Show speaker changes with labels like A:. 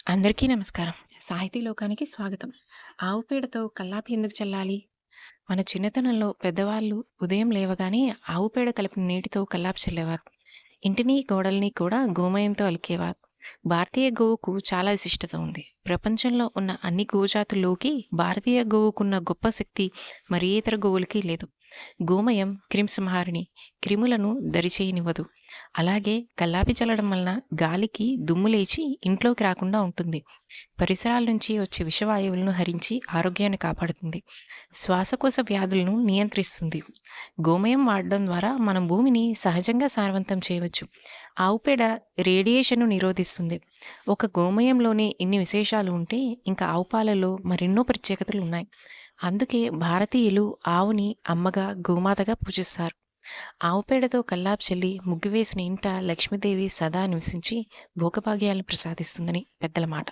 A: అందరికీ నమస్కారం. సాహితీ లోకానికి స్వాగతం. ఆవు పేడతో కల్లాపి ఎందుకు చల్లాలి? మన చిన్నతనంలో పెద్దవాళ్ళు ఉదయం లేవగానే ఆవు పేడ కలిపిన నీటితో కల్లాపి చల్లేవారు. ఇంటిని, గోడల్ని కూడా గోమయంతో అలికేవారు. భారతీయ గోవుకు చాలా విశిష్టత ఉంది. ప్రపంచంలో ఉన్న అన్ని గోజాతుల్లోకి భారతీయ గోవుకున్న గొప్ప శక్తి మరి ఏ ఇతర గోవులకి లేదు. గోమయం క్రిమిసంహారిణి, క్రిములను దరిచేయనివ్వదు. అలాగే కల్లాపి చల్లడం వలన గాలికి దుమ్ము లేచి ఇంట్లోకి రాకుండా ఉంటుంది. పరిసరాల నుంచి వచ్చే విషవాయువులను హరించి ఆరోగ్యాన్ని కాపాడుతుంది. శ్వాసకోశ వ్యాధులను నియంత్రిస్తుంది. గోమయం వాడడం ద్వారా మనం భూమిని సహజంగా సారవంతం చేయవచ్చు. ఆవు పేడ రేడియేషన్ను నిరోధిస్తుంది. ఒక గోమయంలోనే ఇన్ని విశేషాలు ఉంటే ఇంకా ఆవు పాలలో మరెన్నో ప్రత్యేకతలు ఉన్నాయి. అందుకే భారతీయులు ఆవుని అమ్మగా, గోమాతగా పూజిస్తారు. ఆవు పేడతో కల్లాపు చల్లి ముగ్గు వేసిన ఇంట లక్ష్మీదేవి సదా నివసించి భోగభాగ్యాలను ప్రసాదిస్తుందని పెద్దల మాట.